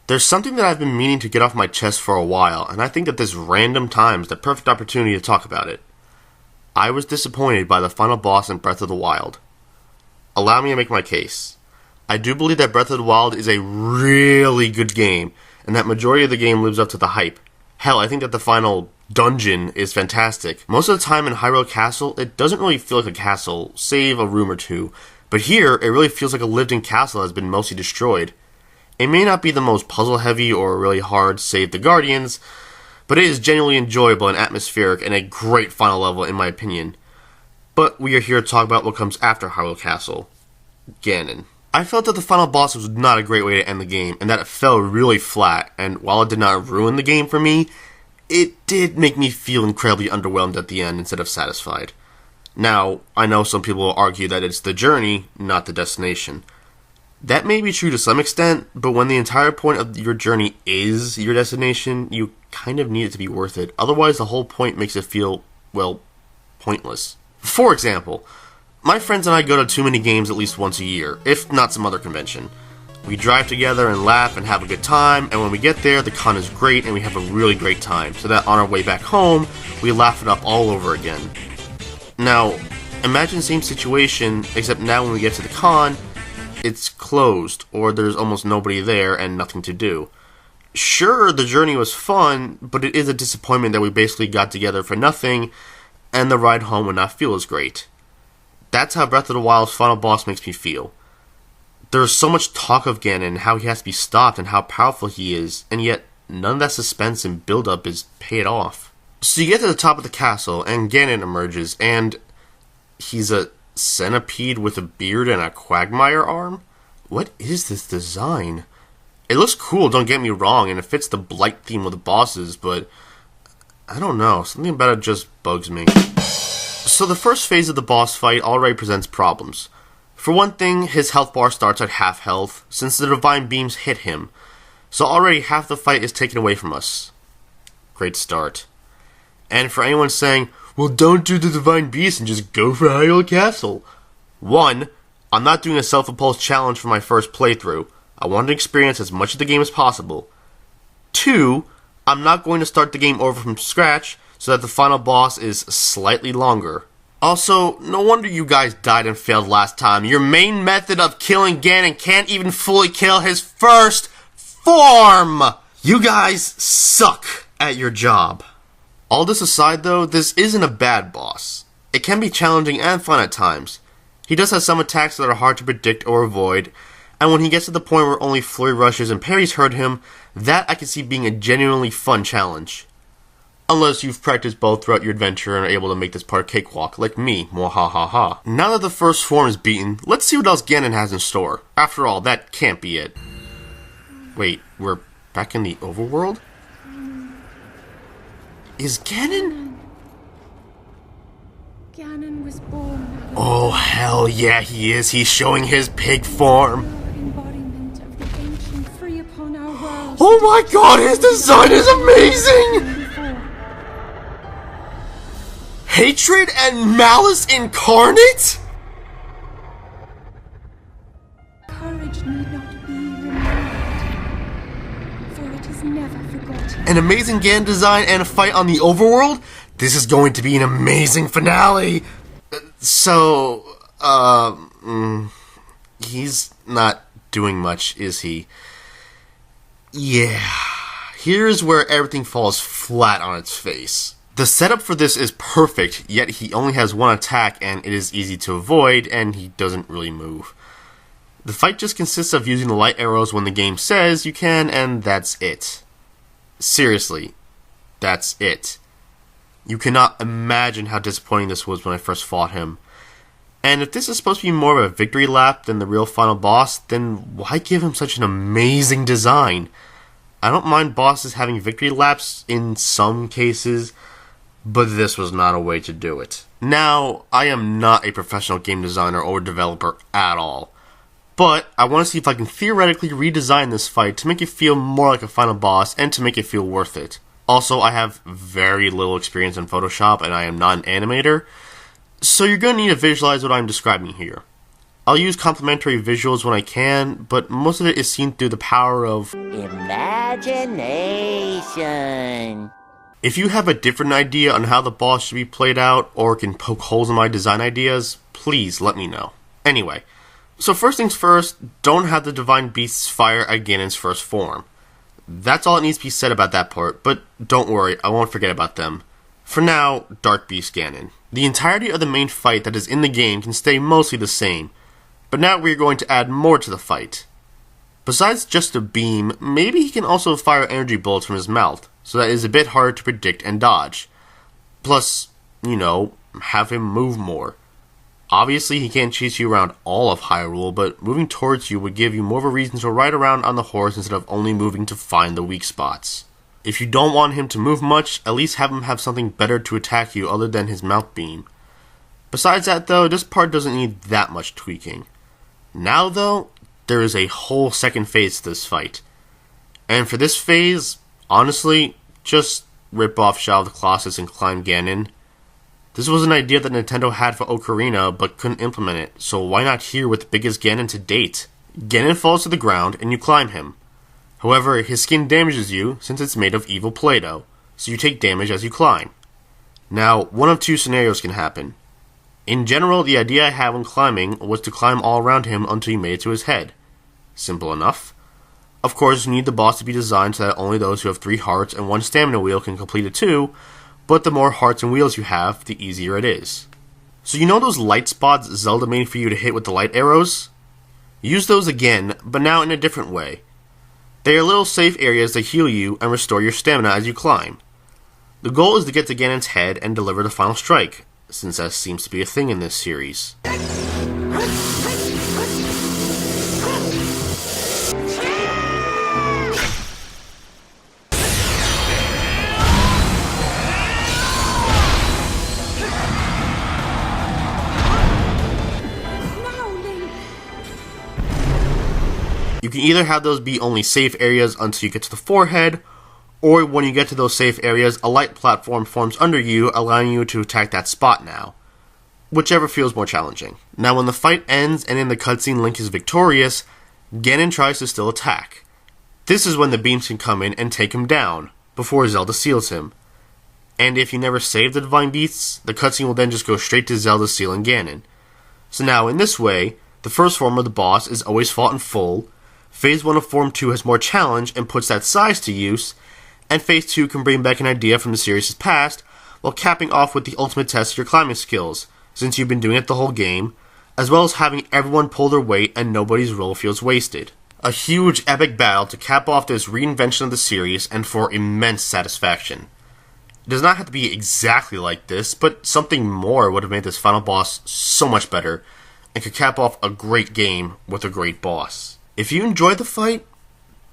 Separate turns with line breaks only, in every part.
There's something that I've been meaning to get off my chest for a while, and I think that this random time is the perfect opportunity to talk about it. I was disappointed by the final boss in Breath of the Wild. Allow me to make my case. I do believe that Breath of the Wild is a really good game, and that majority of the game lives up to the hype. Hell, I think that the final dungeon is fantastic. Most of the time in Hyrule Castle, it doesn't really feel like a castle, save a room or two. But here, it really feels like a lived-in castle that has been mostly destroyed. It may not be the most puzzle-heavy or really hard save the Guardians, but it is genuinely enjoyable and atmospheric and a great final level in my opinion. But we are here to talk about what comes after Hyrule Castle. Ganon. I felt that the final boss was not a great way to end the game, and that it fell really flat, and while it did not ruin the game for me, it did make me feel incredibly underwhelmed at the end instead of satisfied. Now, I know some people will argue that it's the journey, not the destination. That may be true to some extent, but when the entire point of your journey is your destination, you kind of need it to be worth it. Otherwise, the whole point makes it feel, well, pointless. For example, my friends and I go to too many games at least once a year, if not some other convention. We drive together and laugh and have a good time, and when we get there, the con is great and we have a really great time, so that on our way back home, we laugh it up all over again. Now, imagine the same situation, except now when we get to the con, it's closed, or there's almost nobody there and nothing to do. Sure, the journey was fun, but it is a disappointment that we basically got together for nothing, and the ride home would not feel as great. That's how Breath of the Wild's final boss makes me feel. There's so much talk of Ganon and how he has to be stopped and how powerful he is, and yet none of that suspense and build-up is paid off. So you get to the top of the castle, and Ganon emerges, and he's a centipede with a beard and a quagmire arm? What is this design? It looks cool, don't get me wrong, and it fits the Blight theme of the bosses, but I don't know, something about it just bugs me. So the first phase of the boss fight already presents problems. For one thing, his health bar starts at half health, since the divine beams hit him, so already half the fight is taken away from us. Great start. And for anyone saying, well, don't do the divine beast and just go for Hyrule Castle. 1, I'm not doing a self-imposed challenge for my first playthrough. I want to experience as much of the game as possible. 2, I'm not going to start the game over from scratch so that the final boss is slightly longer. Also, no wonder you guys died and failed last time. Your main method of killing Ganon can't even fully kill his first form! You guys suck at your job. All this aside though, this isn't a bad boss. It can be challenging and fun at times. He does have some attacks that are hard to predict or avoid, and when he gets to the point where only flurry rushes and parries hurt him, that I can see being a genuinely fun challenge. Unless you've practiced both throughout your adventure and are able to make this part a cakewalk, like me, mwahahaha. Now that the first form is beaten, let's see what else Ganon has in store. After all, that can't be it. Wait, we're back in the overworld? Is Ganon?
Ganon was born.
Oh, hell yeah, he is. He's showing his pig form.
Embodiment of the ancient free upon our world.
Oh my god, his design is amazing! Hatred and malice incarnate?
Courage need not be remembered, for it is never forgotten.
An amazing Ganon design and a fight on the overworld? This is going to be an amazing finale! He's not doing much, is he? Yeah. Here's where everything falls flat on its face. The setup for this is perfect, yet he only has one attack and it is easy to avoid, and he doesn't really move. The fight just consists of using the light arrows when the game says you can, and that's it. Seriously, that's it. You cannot imagine how disappointing this was when I first fought him. And if this is supposed to be more of a victory lap than the real final boss, then why give him such an amazing design? I don't mind bosses having victory laps in some cases, but this was not a way to do it. Now, I am not a professional game designer or developer at all, but I want to see if I can theoretically redesign this fight to make it feel more like a final boss and to make it feel worth it. Also, I have very little experience in Photoshop and I am not an animator, so you're going to need to visualize what I'm describing here. I'll use complimentary visuals when I can, but most of it is seen through the power of
imagination.
If you have a different idea on how the boss should be played out, or can poke holes in my design ideas, please let me know. Anyway, so first things first, don't have the Divine Beasts fire at Ganon's first form. That's all that needs to be said about that part, but don't worry, I won't forget about them. For now, Dark Beast Ganon. The entirety of the main fight that is in the game can stay mostly the same, but now we're going to add more to the fight. Besides just a beam, maybe he can also fire energy bullets from his mouth, so that it is a bit harder to predict and dodge. Plus, have him move more. Obviously, he can't chase you around all of Hyrule, but moving towards you would give you more of a reason to ride around on the horse instead of only moving to find the weak spots. If you don't want him to move much, at least have him have something better to attack you other than his mouth beam. Besides that though, this part doesn't need that much tweaking. Now though, there is a whole second phase to this fight. And for this phase, honestly, just rip off Shadow of the Colossus and climb Ganon. This was an idea that Nintendo had for Ocarina, but couldn't implement it, so why not here with the biggest Ganon to date? Ganon falls to the ground, and you climb him. However, his skin damages you, since it's made of evil Play-Doh, so you take damage as you climb. Now, one of two scenarios can happen. In general, the idea I had when climbing was to climb all around him until you made it to his head. Simple enough. Of course, you need the boss to be designed so that only those who have 3 hearts and 1 stamina wheel can complete it too, but the more hearts and wheels you have, the easier it is. So you know those light spots Zelda made for you to hit with the light arrows? Use those again, but now in a different way. They are little safe areas that heal you and restore your stamina as you climb. The goal is to get to Ganon's head and deliver the final strike, since that seems to be a thing in this series. You can either have those be only safe areas until you get to the forehead, or when you get to those safe areas, a light platform forms under you, allowing you to attack that spot now. Whichever feels more challenging. Now when the fight ends and in the cutscene Link is victorious, Ganon tries to still attack. This is when the beams can come in and take him down, before Zelda seals him. And if you never save the Divine Beasts, the cutscene will then just go straight to Zelda sealing Ganon. So now in this way, the first form of the boss is always fought in full, Phase 1 of Form 2 has more challenge and puts that size to use, and Phase 2 can bring back an idea from the series' past, while capping off with the ultimate test of your climbing skills, since you've been doing it the whole game, as well as having everyone pull their weight and nobody's roll feels wasted. A huge epic battle to cap off this reinvention of the series and for immense satisfaction. It does not have to be exactly like this, but something more would have made this final boss so much better, and could cap off a great game with a great boss. If you enjoyed the fight,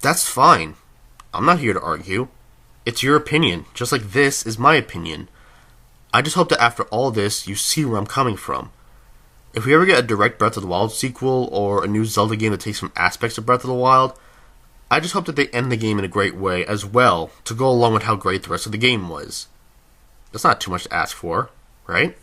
that's fine. I'm not here to argue. It's your opinion, just like this is my opinion. I just hope that after all this, you see where I'm coming from. If we ever get a direct Breath of the Wild sequel, or a new Zelda game that takes some aspects of Breath of the Wild, I just hope that they end the game in a great way as well, to go along with how great the rest of the game was. That's not too much to ask for, right?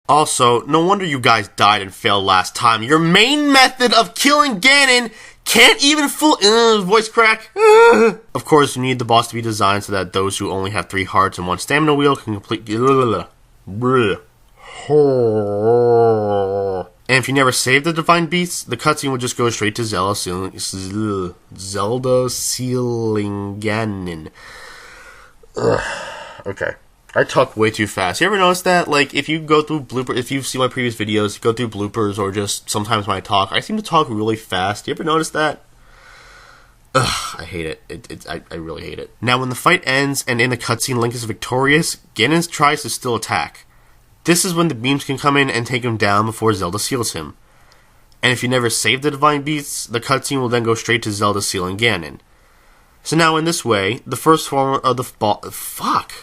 Also, no wonder you guys died and failed last time. Your main method of killing Ganon can't even fool- voice crack. Of course, you need the boss to be designed so that those who only have 3 hearts and 1 stamina wheel can complete... And if you never save the Divine Beasts, the cutscene will just go straight to Zelda sealing Ganon. Okay. I talk way too fast. You ever notice that? Like, if you go through bloopers, if you've seen my previous videos, go through bloopers, or just sometimes when I talk, I seem to talk really fast. You ever notice that? Ugh, I hate it. I really hate it. Now, when the fight ends and in the cutscene Link is victorious, Ganon tries to still attack. This is when the beams can come in and take him down before Zelda seals him. And if you never save the Divine Beasts, the cutscene will then go straight to Zelda sealing Ganon. So now in this way, the first form of the boss... Fuck!